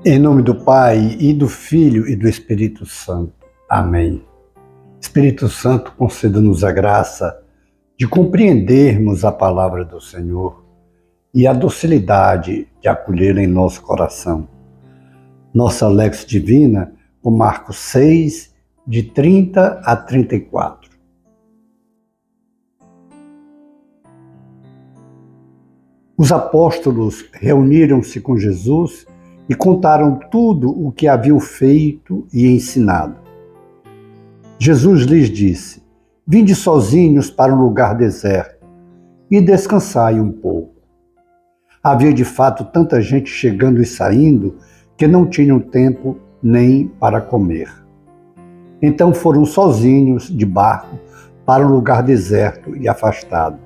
Em nome do Pai, e do Filho, e do Espírito Santo. Amém. Espírito Santo, conceda-nos a graça de compreendermos a palavra do Senhor e a docilidade de acolhê-la em nosso coração. Nossa Lex Divina, com Marcos 6, de 30 a 34. Os apóstolos reuniram-se com Jesus e contaram tudo o que haviam feito e ensinado. Jesus lhes disse: Vinde sozinhos para um lugar deserto e descansai um pouco. Havia de fato tanta gente chegando e saindo que não tinham tempo nem para comer. Então foram sozinhos de barco para um lugar deserto e afastado.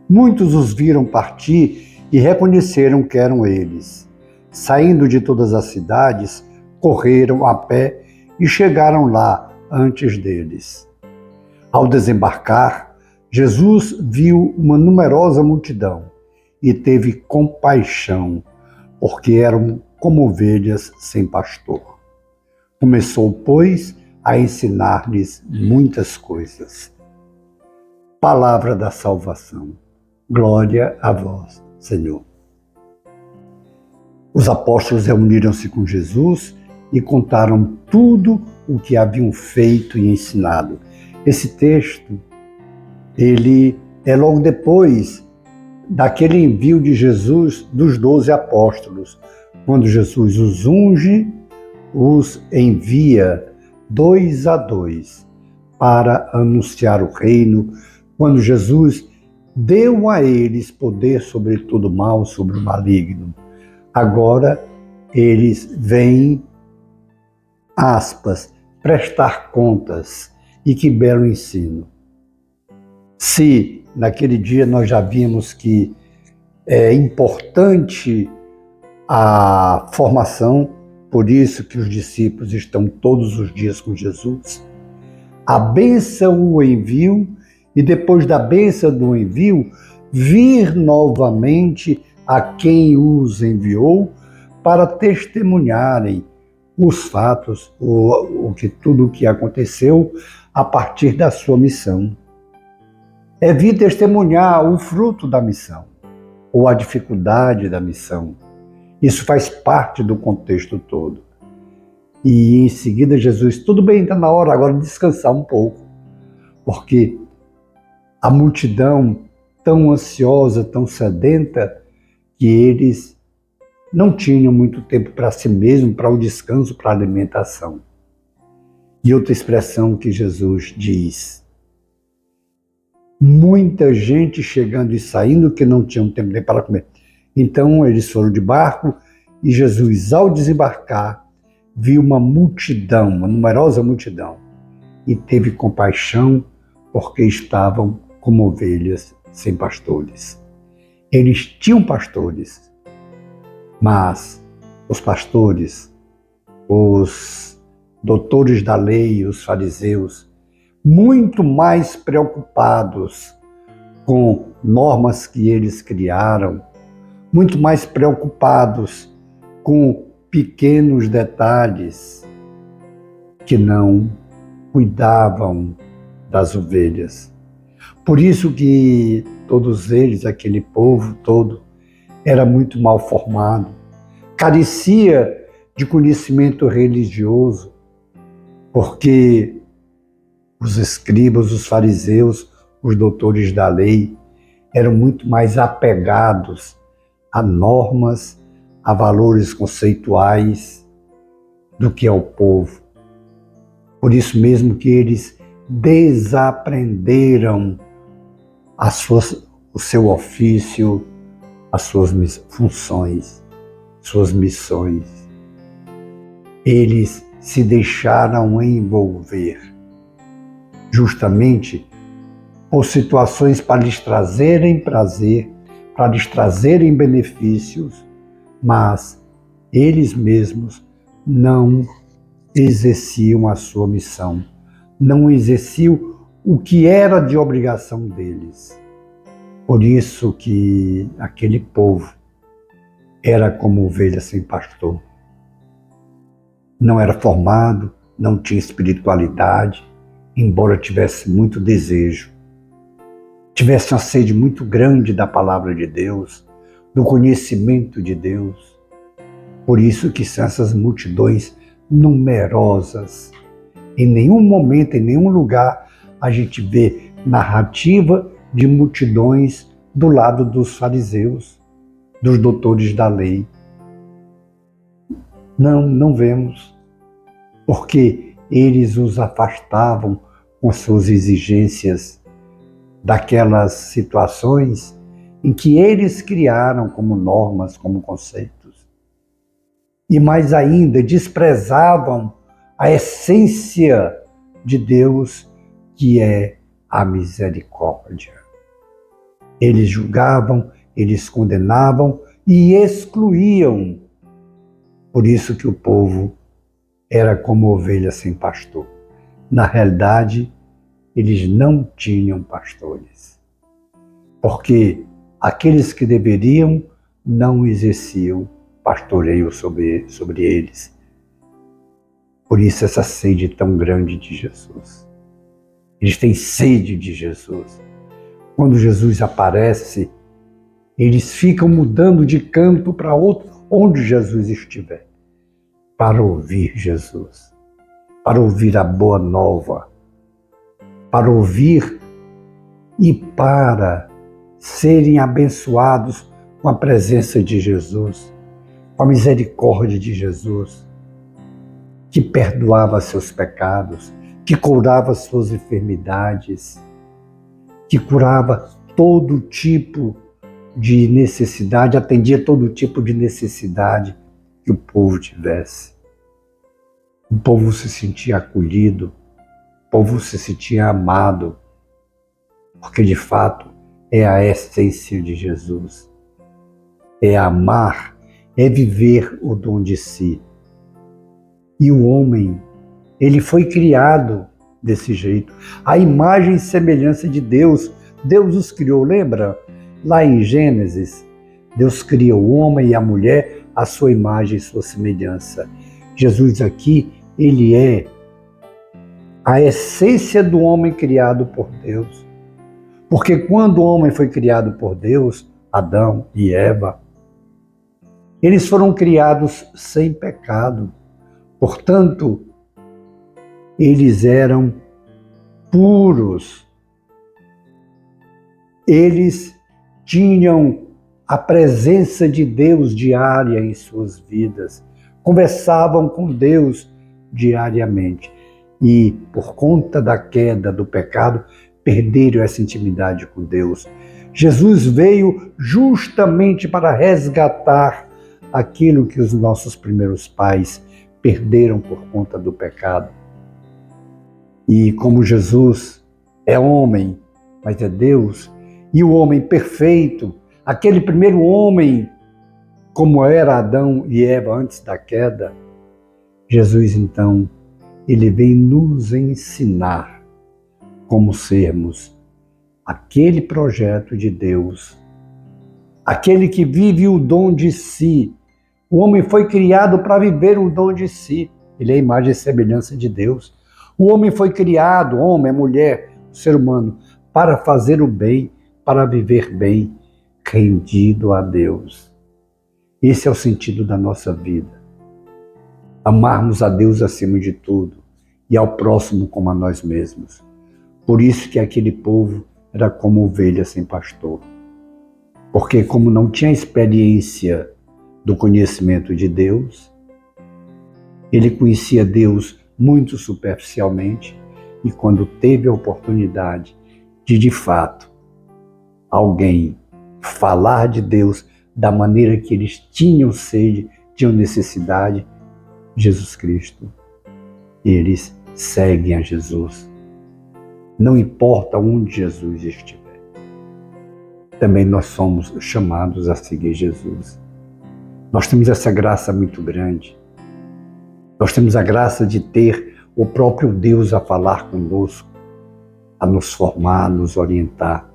Muitos os viram partir e reconheceram que eram eles. Saindo de todas as cidades, correram a pé e chegaram lá antes deles. Ao desembarcar, Jesus viu uma numerosa multidão e teve compaixão, porque eram como ovelhas sem pastor. Começou, pois, a ensinar-lhes muitas coisas. Palavra da salvação. Glória a vós, Senhor. Os apóstolos reuniram-se com Jesus e contaram tudo o que haviam feito e ensinado. Esse texto, ele é logo depois daquele envio de Jesus dos 12 apóstolos, quando Jesus os unge, os envia 2 a 2 para anunciar o reino, quando Jesus deu a eles poder sobre todo mal, sobre o maligno. Agora eles vêm, aspas, prestar contas. E que belo ensino. Se naquele dia nós já vimos que é importante a formação, por isso que os discípulos estão todos os dias com Jesus, a bênção, o envio, e depois da bênção do envio, vir novamente a quem os enviou para testemunharem os fatos, tudo o que aconteceu a partir da sua missão. É vir testemunhar o fruto da missão, ou a dificuldade da missão. Isso faz parte do contexto todo. E em seguida Jesus, tudo bem, está na hora agora de descansar um pouco, porque a multidão tão ansiosa, tão sedenta, que eles não tinham muito tempo para si mesmo, para o descanso, para a alimentação. E outra expressão que Jesus diz: muita gente chegando e saindo que não tinham tempo nem para comer. Então eles foram de barco e Jesus, ao desembarcar, viu uma multidão, uma numerosa multidão, e teve compaixão porque estavam como ovelhas sem pastores. Eles tinham pastores, mas os pastores, os doutores da lei, os fariseus, muito mais preocupados com normas que eles criaram, muito mais preocupados com pequenos detalhes, que não cuidavam das ovelhas. Por isso que todos eles, aquele povo todo, era muito mal formado, carecia de conhecimento religioso, porque os escribas, os fariseus, os doutores da lei eram muito mais apegados a normas, a valores conceituais do que ao povo. Por isso mesmo que eles desaprenderam o seu ofício, as suas funções, suas missões. Eles se deixaram envolver justamente por situações para lhes trazerem prazer, para lhes trazerem benefícios, mas eles mesmos não exerciam a sua missão, não exerciam o que era de obrigação deles. Por isso que aquele povo era como ovelha sem pastor. não era formado, não tinha espiritualidade, embora tivesse muito desejo, tivesse uma sede muito grande da palavra de Deus, do conhecimento de Deus. Por isso que são essas multidões numerosas. Em nenhum momento, em nenhum lugar, a gente vê narrativa de multidões do lado dos fariseus, dos doutores da lei. Não vemos, porque eles os afastavam com suas exigências daquelas situações em que eles criaram como normas, como conceitos. E mais ainda, desprezavam a essência de Deus, que é a misericórdia. Eles julgavam, eles condenavam e excluíam. Por isso que o povo era como ovelha sem pastor. Na realidade, eles não tinham pastores, porque aqueles que deveriam não exerciam pastoreio sobre eles. Por isso essa sede tão grande de Jesus. Eles têm sede de Jesus. Quando Jesus aparece, eles ficam mudando de canto para outro, onde Jesus estiver, para ouvir Jesus, para ouvir a boa nova, para ouvir e para serem abençoados com a presença de Jesus, com a misericórdia de Jesus, que perdoava seus pecados, que curava suas enfermidades, que curava todo tipo de necessidade, atendia todo tipo de necessidade que o povo tivesse. O povo se sentia acolhido, o povo se sentia amado, porque de fato é a essência de Jesus. É amar, é viver o dom de si. E o homem, ele foi criado desse jeito. A imagem e semelhança de Deus. Deus os criou, lembra? Lá em Gênesis, Deus criou o homem e a mulher à sua imagem e sua semelhança. Jesus aqui, ele é a essência do homem criado por Deus. Porque quando o homem foi criado por Deus, Adão e Eva, eles foram criados sem pecado. Portanto, eles eram puros. Eles tinham a presença de Deus diária em suas vidas. Conversavam com Deus diariamente. E, por conta da queda, do pecado, perderam essa intimidade com Deus. Jesus veio justamente para resgatar aquilo que os nossos primeiros pais perderam por conta do pecado. E como Jesus é homem, mas é Deus, e o homem perfeito, aquele primeiro homem, como era Adão e Eva antes da queda, Jesus então, ele vem nos ensinar como sermos aquele projeto de Deus, aquele que vive o dom de si. O homem foi criado para viver o dom de si. Ele é a imagem e semelhança de Deus. O homem foi criado, homem, mulher, ser humano, para fazer o bem, para viver bem, rendido a Deus. Esse é o sentido da nossa vida. Amarmos a Deus acima de tudo e ao próximo como a nós mesmos. Por isso que aquele povo era como ovelha sem pastor. Porque como não tinha experiência do conhecimento de Deus, ele conhecia Deus muito superficialmente, e quando teve a oportunidade de fato, alguém falar de Deus da maneira que eles tinham sede, tinham necessidade, Jesus Cristo, eles seguem a Jesus. Não importa onde Jesus estiver. Também nós somos chamados a seguir Jesus. Nós temos essa graça muito grande. Nós temos a graça de ter o próprio Deus a falar conosco, a nos formar, a nos orientar,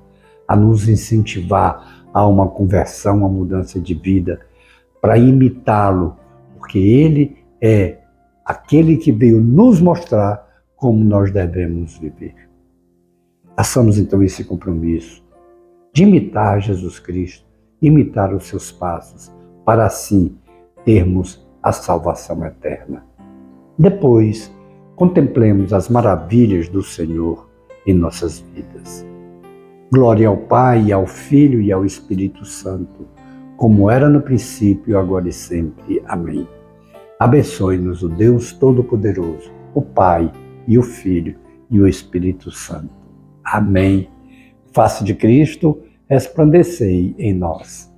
a nos incentivar a uma conversão, a mudança de vida, para imitá-lo, porque ele é aquele que veio nos mostrar como nós devemos viver. Façamos então esse compromisso de imitar Jesus Cristo, imitar os seus passos, para assim termos a salvação eterna. Depois, contemplemos as maravilhas do Senhor em nossas vidas. Glória ao Pai, ao Filho e ao Espírito Santo, como era no princípio, agora e sempre. Amém. Abençoe-nos o Deus Todo-Poderoso, o Pai e o Filho e o Espírito Santo. Amém. Face de Cristo, resplandecei em nós.